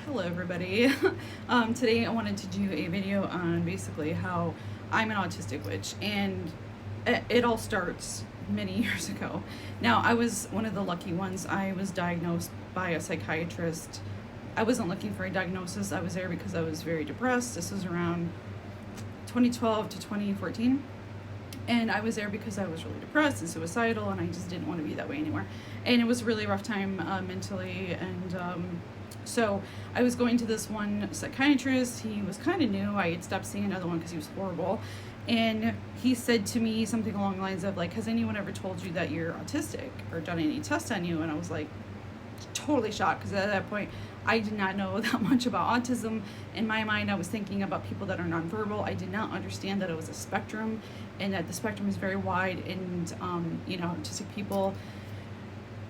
Hello everybody. Today I wanted to do a video on basically how I'm an autistic witch, and it all starts many years ago. Now, I was one of the lucky ones. I was diagnosed by a psychiatrist. I wasn't looking for a diagnosis. I was there because I was very depressed. This was around 2012 to 2014. And I was there because I was really depressed and suicidal, and I just didn't want to be that way anymore. And it was a really rough time mentally, and so I was going to this one psychiatrist. He was kind of new. I had stopped seeing another one because he was horrible. And he said to me something along the lines of, like, has anyone ever told you that you're autistic or done any tests on you? And I was like, totally shocked, because at that point I did not know that much about autism. In my mind, I was thinking about people that are nonverbal. I did not understand that it was a spectrum, and that the spectrum is very wide. And autistic people,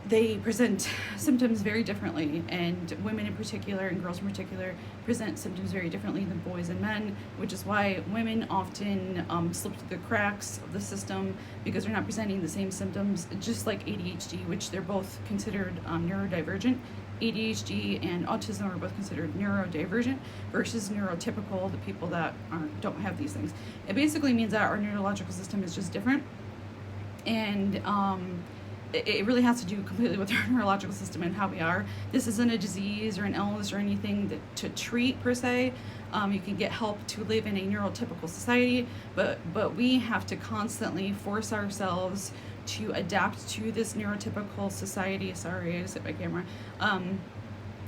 they present symptoms very differently, and women in particular and girls in particular present symptoms very differently than boys and men, which is why women often slip through the cracks of the system because they're not presenting the same symptoms, just like ADHD, which they're both considered neurodivergent. ADHD and autism are both considered neurodivergent versus neurotypical, the people that don't have these things. It basically means that our neurological system is just different, and it really has to do completely with our neurological system and how we are. This isn't a disease or an illness or anything to treat per se. You can get help to live in a neurotypical society, but we have to constantly force ourselves to adapt to this neurotypical society. Sorry, I just hit my camera.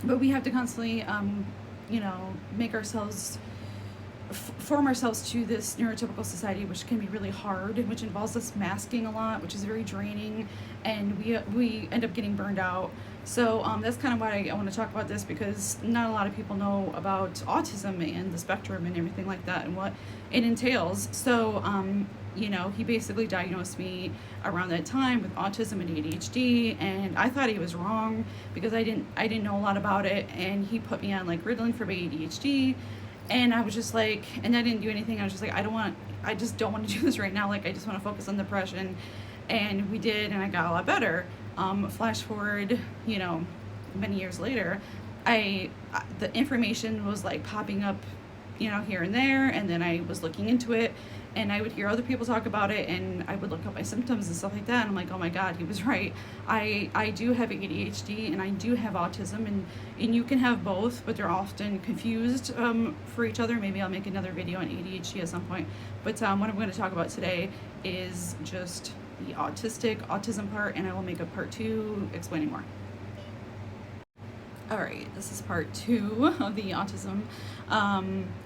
But we have to constantly, make ourselves form ourselves to this neurotypical society, which can be really hard, which involves us masking a lot, which is very draining, and we end up getting burned out. So that's kind of why I want to talk about this, because not a lot of people know about autism and the spectrum and everything like that and what it entails. So he basically diagnosed me around that time with autism and ADHD, and I thought he was wrong because I didn't know a lot about it, and he put me on like Ritalin for my ADHD. And I was just like, and I didn't do anything. I was just like, I just don't want to do this right now. Like, I just want to focus on depression. And we did, and I got a lot better. Flash forward, many years later, the information was like popping up, here and there. And then I was looking into it, and I would hear other people talk about it, and I would look up my symptoms and stuff like that. And I'm like, oh my God, he was right. I do have ADHD and I do have autism, and you can have both, but they're often confused for each other. Maybe I'll make another video on ADHD at some point. But what I'm going to talk about today is just the autism part, and I will make a part 2 explaining more. Alright, this is part 2 of the autism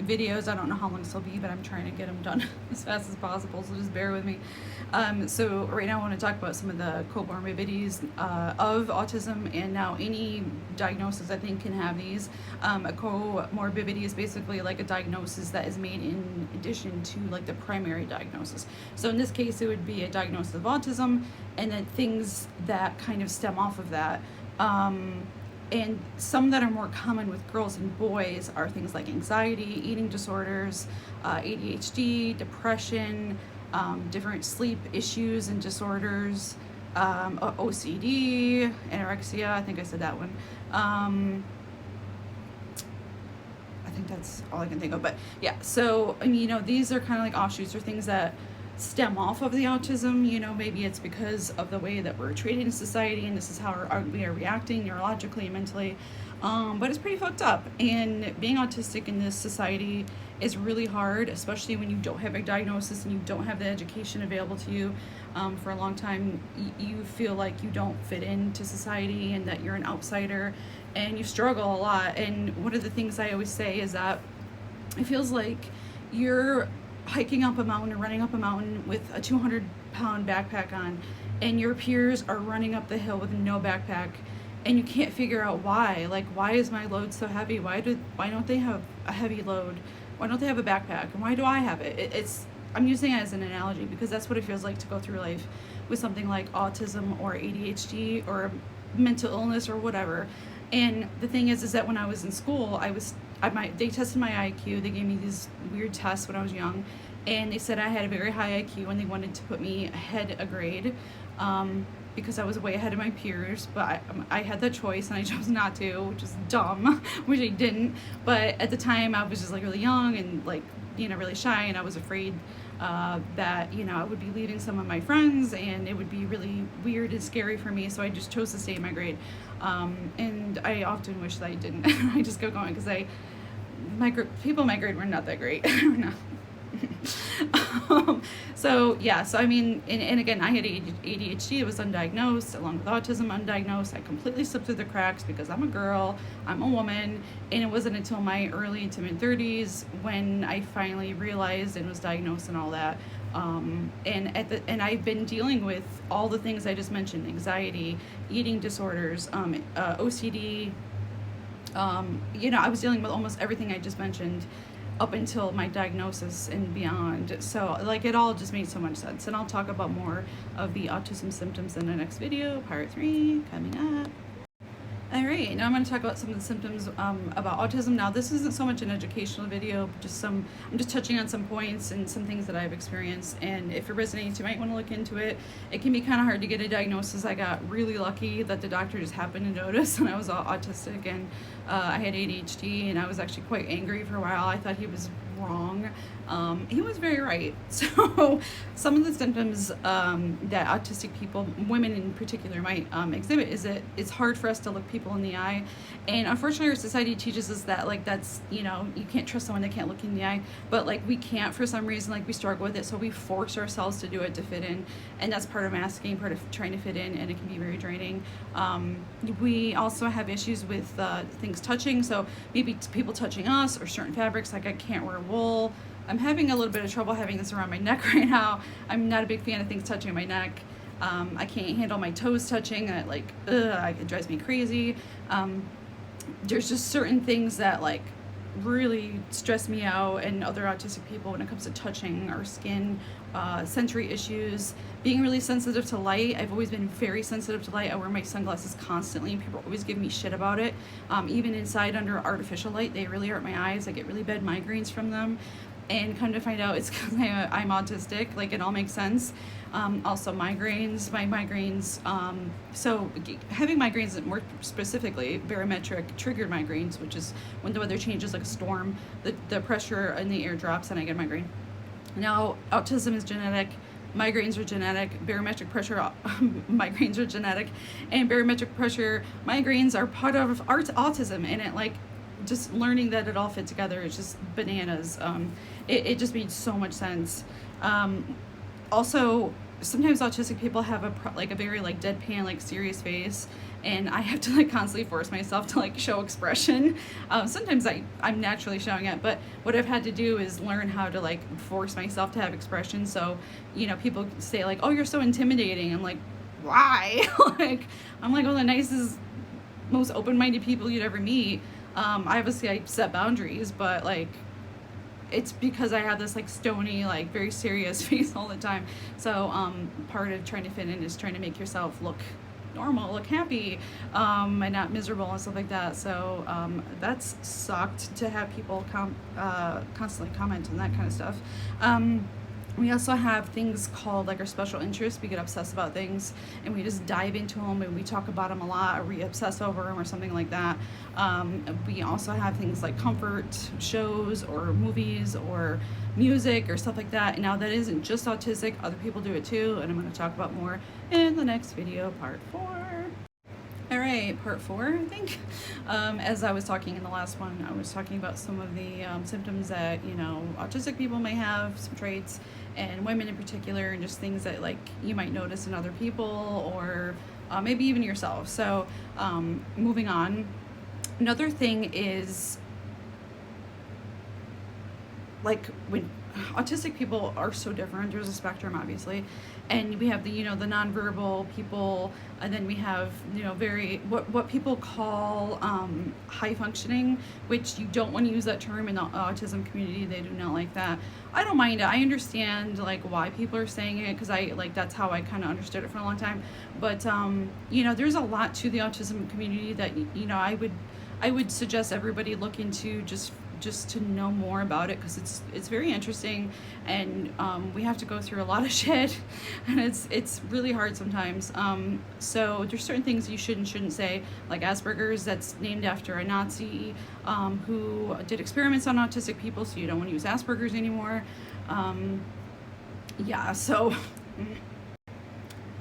videos. I don't know how long this will be, but I'm trying to get them done as fast as possible, so just bear with me. So right now I want to talk about some of the comorbidities of autism, and now any diagnosis I think can have these. A comorbidity is basically like a diagnosis that is made in addition to like the primary diagnosis. So in this case it would be a diagnosis of autism, and then things that kind of stem off of that. And some that are more common with girls and boys are things like anxiety, eating disorders, ADHD, depression, different sleep issues and disorders, OCD, anorexia. I think I said that one. I think that's all I can think of. But yeah, so these are kind of like offshoots or things that stem off of the autism. Maybe it's because of the way that we're treated in society, and this is how we are reacting neurologically and mentally. But it's pretty fucked up, and being autistic in this society is really hard, especially when you don't have a diagnosis and you don't have the education available to you. For a long time you feel like you don't fit into society and that you're an outsider, and you struggle a lot. And one of the things I always say is that it feels like you're hiking up a mountain or running up a mountain with a 200-pound backpack on, and your peers are running up the hill with no backpack, and you can't figure out why. Like, why is my load so heavy? Why don't they have a heavy load? Why don't they have a backpack? And why do I have it? I'm using it as an analogy because that's what it feels like to go through life with something like autism or ADHD or mental illness or whatever. And the thing is that when I was in school, they tested my IQ. They gave me these weird tests when I was young, and they said I had a very high IQ, and they wanted to put me ahead a grade. because I was way ahead of my peers, but I had that choice and I chose not to, which is dumb, which I didn't. But at the time I was just like really young and like, you know, really shy, and I was afraid that, you know, I would be leaving some of my friends and it would be really weird and scary for me, so I just chose to stay in my grade. And I often wish that I didn't. I just kept going because people in my grade were not that great. No. So yeah, so I mean, and again, I had ADHD. It was undiagnosed, along with autism, undiagnosed. I completely slipped through the cracks because I'm a girl, I'm a woman, and it wasn't until my early to mid 30s when I finally realized and was diagnosed and all that. And I've been dealing with all the things I just mentioned: anxiety, eating disorders, OCD. You know, I was dealing with almost everything I just mentioned up until my diagnosis and beyond. So like it all just made so much sense. And I'll talk about more of the autism symptoms in the next video, part 3, coming up. All right, now I'm going to talk about some of the symptoms about autism. Now, this isn't so much an educational video, but I'm just touching on some points and some things that I've experienced. And if it resonates, you might want to look into it. It can be kind of hard to get a diagnosis. I got really lucky that the doctor just happened to notice and I was autistic, and I had ADHD, and I was actually quite angry for a while. I thought he was wrong. He was very right. So some of the symptoms that autistic people, women in particular, might exhibit is that it's hard for us to look people in the eye. And unfortunately, our society teaches us that, like, that's, you know, you can't trust someone that can't look in the eye. But like, we can't for some reason. Like, we struggle with it, so we force ourselves to do it to fit in. And that's part of masking, part of trying to fit in, and it can be very draining. We also have issues with things touching. So maybe people touching us or certain fabrics. Like, I can't wear wool. I'm having a little bit of trouble having this around my neck right now. I'm not a big fan of things touching my neck. I can't handle my toes touching. It drives me crazy. There's just certain things that like really stress me out, and other autistic people, when it comes to touching our skin, sensory issues, being really sensitive to light. I've always been very sensitive to light. I wear my sunglasses constantly, and people always give me shit about it. Even inside under artificial light, they really hurt my eyes. I get really bad migraines from them. And come to find out, it's because I'm autistic. Like, it all makes sense. Also migraines, so having migraines, more specifically barometric triggered migraines, which is when the weather changes like a storm, the pressure in the air drops and I get a migraine. Now, autism is genetic, migraines are genetic, barometric pressure migraines are genetic, and barometric pressure migraines are part of autism. And it, like, just learning that it all fit together is just bananas. It just made so much sense. Also, sometimes autistic people have a very like deadpan, like serious face, and I have to like constantly force myself to like show expression. Sometimes I'm naturally showing it, but what I've had to do is learn how to like force myself to have expression. So, you know, people say like, "Oh, you're so intimidating." I'm like, why? I'm like one of the nicest, most open-minded people you'd ever meet. Obviously I set boundaries, but like, it's because I have this like stony, like very serious face all the time. So part of trying to fit in is trying to make yourself look normal, look happy, and not miserable and stuff like that. So that's sucked to have people constantly comment on that kind of stuff. We also have things called like our special interests. We get obsessed about things and we just dive into them and we talk about them a lot, or we obsess over them or something like that. We also have things like comfort shows or movies or music or stuff like that. And now that isn't just autistic, other people do it too, and I'm going to talk about more in the next video, part 4. All right, part 4, I think. As I was talking in the last one, I was talking about some of the symptoms that, you know, autistic people may have, some traits, and women in particular, and just things that like you might notice in other people, or maybe even yourself. So moving on, another thing is like when autistic people are so different. There's a spectrum, obviously, and we have the, you know, the nonverbal people, and then we have, you know, very what people call high functioning, which you don't want to use that term in the autism community. They do not like that. I don't mind it. I understand like why people are saying it, because I like, that's how I kind of understood it for a long time. But you know, there's a lot to the autism community that, you know, I would suggest everybody look into, just just to know more about it, because it's very interesting, and we have to go through a lot of shit, and it's really hard sometimes. So there's certain things you should and shouldn't say, like Asperger's, that's named after a Nazi who did experiments on autistic people, so you don't want to use Asperger's anymore. Yeah, so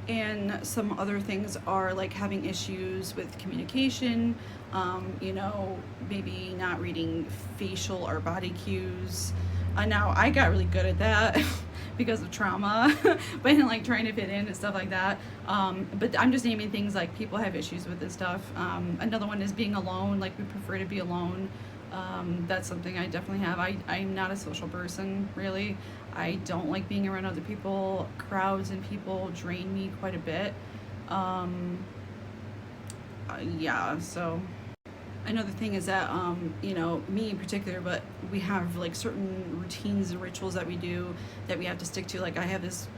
and some other things are like having issues with communication, you know, maybe not reading facial or body cues. Now I got really good at that because of trauma, but like trying to fit in and stuff like that. But I'm just naming things like people have issues with and stuff. Another one is being alone, like we prefer to be alone. That's something I definitely have. I'm not a social person, really. I don't like being around other people. Crowds and people drain me quite a bit. Yeah, so another thing is that, you know, me in particular, but we have like certain routines and rituals that we do that we have to stick to. Like I have this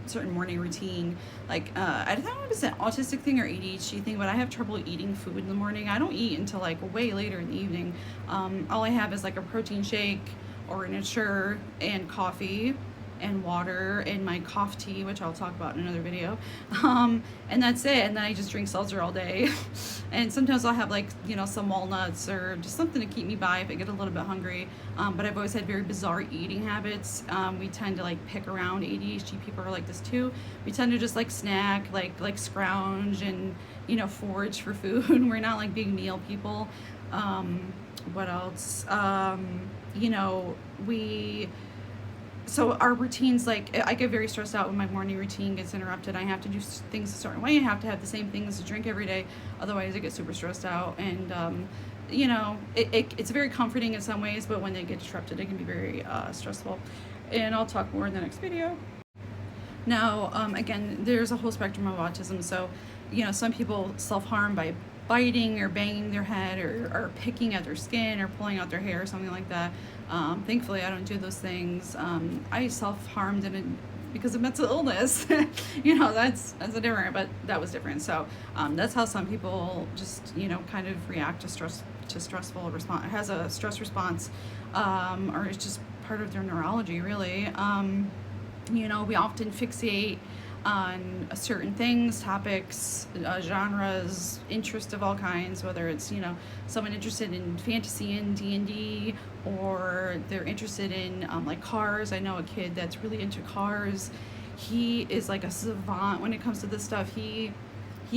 certain morning routine. Like I don't know if it's an autistic thing or ADHD thing, but I have trouble eating food in the morning. I don't eat until like way later in the evening. All I have is like a protein shake or an Ensure and coffee and water and my cough tea, which I'll talk about in another video. And that's it. And then I just drink seltzer all day. And sometimes I'll have like, you know, some walnuts or just something to keep me by if I get a little bit hungry. But I've always had very bizarre eating habits. We tend to like pick around. ADHD people are like this too. We tend to just like snack, like scrounge and, you know, forage for food. We're not like big meal people. What else? You know, so our routines, like I get very stressed out when my morning routine gets interrupted. I have to do things a certain way. I have to have the same things to drink every day. Otherwise I get super stressed out. And, you know, it's very comforting in some ways, but when they get disrupted, it can be very stressful. And I'll talk more in the next video. Now, again, there's a whole spectrum of autism. So, you know, some people self-harm by biting or banging their head or picking at their skin or pulling out their hair or something like that. Thankfully, I don't do those things. I self-harmed because of mental illness. You know, that's a different, but that was different. So that's how some people just, you know, kind of react to stressful response, has a stress response, or it's just part of their neurology, really. You know, we often fixate on certain things, topics, genres, interest of all kinds, whether it's, you know, someone interested in fantasy and D&D, or they're interested in like cars. I know a kid that's really into cars. He is like a savant when it comes to this stuff. He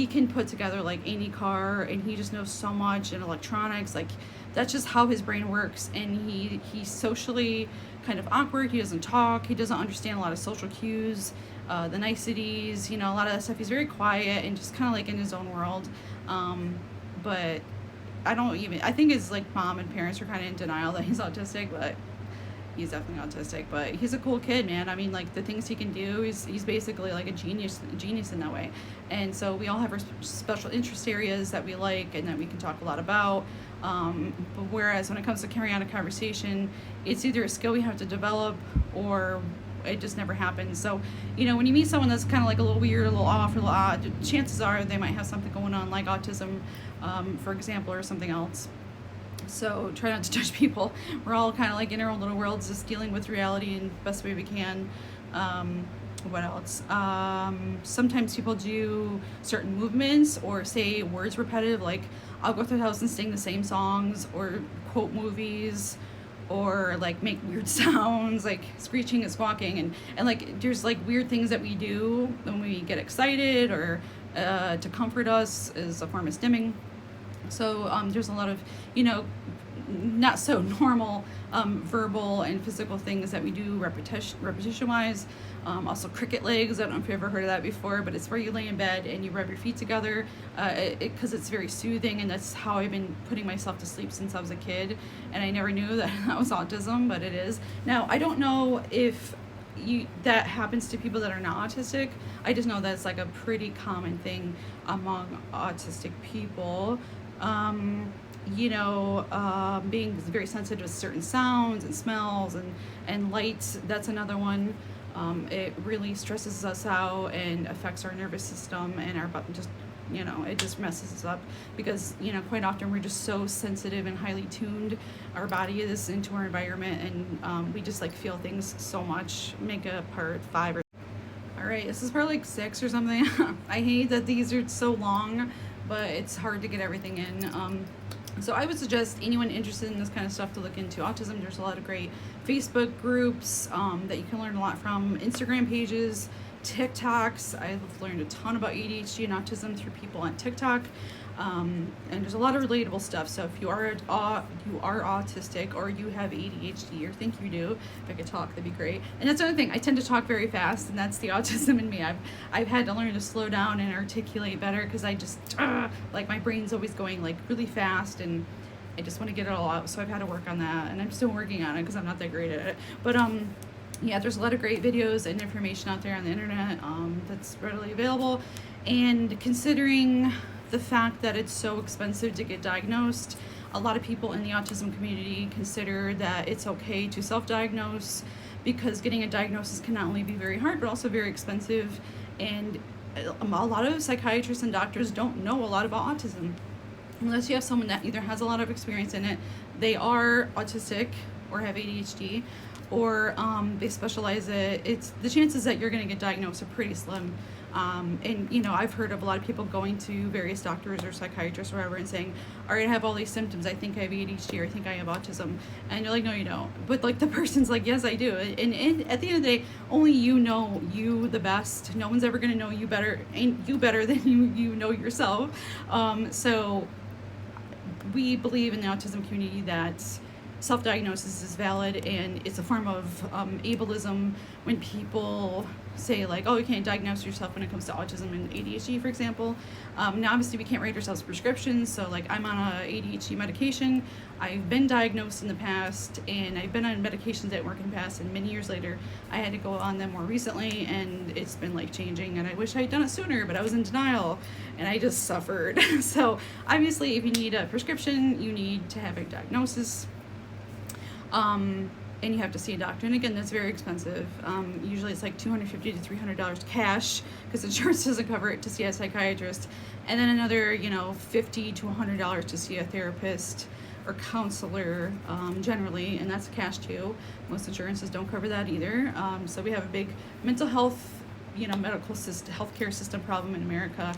can put together like any car, and he just knows so much in electronics. Like that's just how his brain works. And he's socially kind of awkward. He doesn't talk. He doesn't understand a lot of social cues, the niceties, you know, a lot of that stuff. He's very quiet and just kind of like in his own world. But I think his like mom and parents are kind of in denial that he's autistic, but he's definitely autistic. But he's a cool kid, man. I mean, like the things he can do, he's basically like a genius in that way. And so we all have our special interest areas that we like and that we can talk a lot about. But whereas when it comes to carrying on a conversation, it's either a skill we have to develop or it just never happens. So, you know, when you meet someone that's kind of like a little weird, a little off, or a little odd, chances are they might have something going on, like autism, for example, or something else. So try not to judge people. We're all kind of like in our own little worlds, just dealing with reality in the best way we can. What else? Sometimes people do certain movements or say words repetitive, like I'll go through the house and sing the same songs or quote movies, or like make weird sounds like screeching and squawking, and like there's like weird things that we do when we get excited or to comfort us as a form of stimming. So there's a lot of, you know, not so normal verbal and physical things that we do repetition wise. Also cricket legs, I don't know if you've ever heard of that before, but it's where you lay in bed and you rub your feet together because it's very soothing, and that's how I've been putting myself to sleep since I was a kid. And I never knew that that was autism, but it is. Now, I don't know if that happens to people that are not autistic. I just know that's like a pretty common thing among autistic people. You know, being very sensitive to certain sounds and smells and lights, that's another one. It really stresses us out and affects our nervous system and our just you know, it just messes us up because, you know, quite often we're just so sensitive and highly tuned, our body is, into our environment, and we just like feel things so much. Make a part 5 or all right, this is part like 6 or something. I hate that these are so long, but it's hard to get everything in. So I would suggest anyone interested in this kind of stuff to look into autism. There's a lot of great Facebook groups that you can learn a lot from, Instagram pages, TikToks. I've learned a ton about ADHD and autism through people on TikTok. And there's a lot of relatable stuff. So if you are autistic, or you have ADHD, or think you do, if I could talk, that'd be great. And that's another thing, I tend to talk very fast, and that's the autism in me. I've had to learn to slow down and articulate better, because I just like my brain's always going like really fast, and I just want to get it all out. So I've had to work on that, and I'm still working on it because I'm not that great at it. But yeah, there's a lot of great videos and information out there on the internet that's readily available. And considering the fact that it's so expensive to get diagnosed, a lot of people in the autism community consider that it's okay to self-diagnose, because getting a diagnosis can not only be very hard but also very expensive. And a lot of psychiatrists and doctors don't know a lot about autism unless you have someone that either has a lot of experience in it, they are autistic or have ADHD, or they specialize it. It's the chances that you're going to get diagnosed are pretty slim. And you know, I've heard of a lot of people going to various doctors or psychiatrists or whatever and saying, all right, I have all these symptoms, I think I have ADHD, or I think I have autism. And you're like, no, you don't. But like the person's like, yes, I do. And at the end of the day, only you know you the best. No one's ever going to know you better, and you better than you know yourself. So we believe in the autism community that self-diagnosis is valid, and it's a form of ableism when people say like, oh, you can't diagnose yourself when it comes to autism and ADHD, for example. Now obviously we can't write ourselves prescriptions, so like I'm on a ADHD medication. I've been diagnosed in the past, and I've been on medications that work in the past, and many years later I had to go on them more recently, and it's been life changing, and I wish I had done it sooner, but I was in denial and I just suffered. So obviously if you need a prescription, you need to have a diagnosis. And you have to see a doctor, and again, that's very expensive. Usually it's like $250 to $300 cash, because insurance doesn't cover it, to see a psychiatrist, and then another, you know, $50 to $100 to see a therapist or counselor, generally, and that's cash too. Most insurances don't cover that either. So we have a big mental health, you know, medical system, healthcare system problem in America.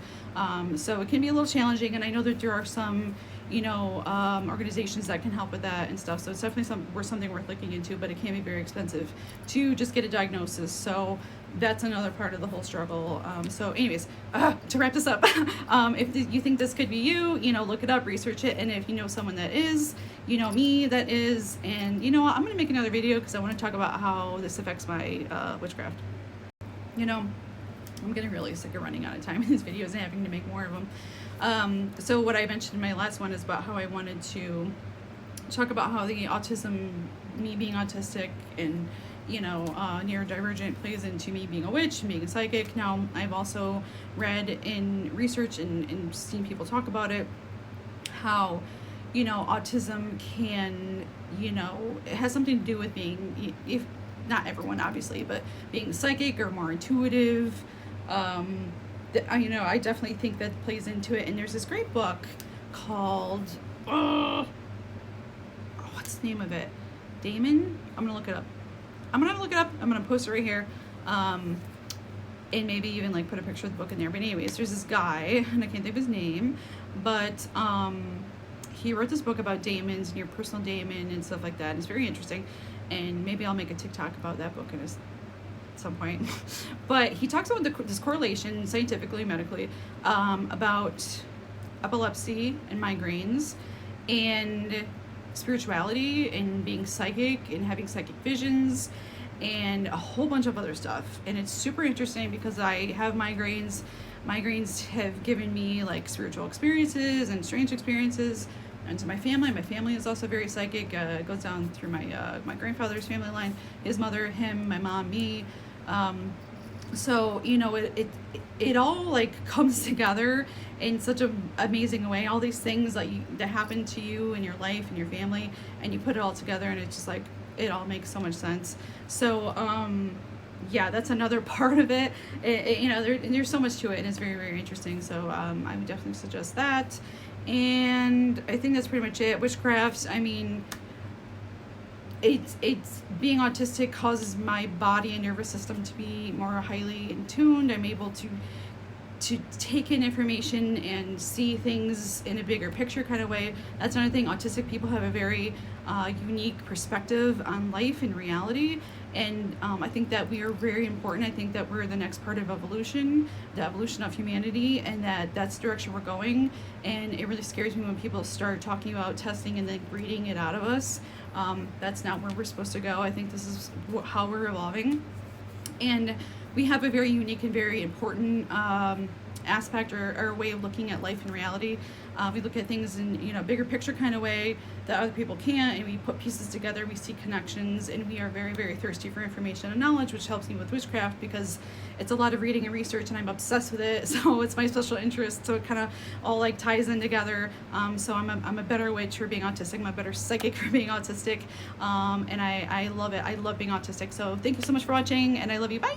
So it can be a little challenging, and I know that there are some, you know, organizations that can help with that and stuff. So it's definitely something worth looking into, but it can be very expensive to just get a diagnosis. So that's another part of the whole struggle. So anyways, to wrap this up, if you think this could be you, you know, look it up, research it. And if you know someone that is, you know me that is, and you know what, I'm going to make another video because I want to talk about how this affects my witchcraft. You know, I'm getting really sick of running out of time in these videos and having to make more of them. So what I mentioned in my last one is about how I wanted to talk about how the autism, me being autistic and, you know, neurodivergent plays into me being a witch and being a psychic. Now, I've also read in research and seen people talk about it, how, you know, autism can, you know, it has something to do with being, if not everyone obviously, but being psychic or more intuitive. You know, I definitely think that plays into it. And there's this great book called, what's the name of it? Damon? I'm gonna look it up. I'm gonna post it right here. And maybe even like put a picture of the book in there. But anyways, there's this guy, and I can't think of his name, but he wrote this book about daemons and your personal daemon and stuff like that. It's very interesting, and maybe I'll make a TikTok about that book at some point. But he talks about this correlation scientifically, medically, about epilepsy and migraines and spirituality and being psychic and having psychic visions and a whole bunch of other stuff. And it's super interesting because I have migraines. Migraines have given me like spiritual experiences and strange experiences. And to my family is also very psychic. It goes down through my grandfather's family line, his mother, him, my mom, me. So, you know, it all like comes together in such an amazing way. All these things that happen to you in your life and your family, and you put it all together, and it's just like, it all makes so much sense. So, yeah, that's another part of it. You know, there's so much to it, and it's very, very interesting. So I would definitely suggest that. And I think that's pretty much it. Witchcraft, I mean, it's being autistic causes my body and nervous system to be more highly in tuned. I'm able to take in information and see things in a bigger picture kind of way. That's another thing. Autistic people have a very unique perspective on life and reality, and I think that we are very important. I think that we're the next part of evolution, the evolution of humanity, and that's the direction we're going. And it really scares me when people start talking about testing and then breeding it out of us. That's not where we're supposed to go. I think this is how we're evolving, and we have a very unique and very important aspect or way of looking at life and reality. We look at things in, you know, bigger picture kind of way that other people can't, and we put pieces together, we see connections, and we are very, very thirsty for information and knowledge, which helps me with witchcraft because it's a lot of reading and research, and I'm obsessed with it. So it's my special interest, so it kind of all like ties in together. So I'm a better witch for being autistic, I'm a better psychic for being autistic, and I love it. I love being autistic. So thank you so much for watching, and I love you. Bye.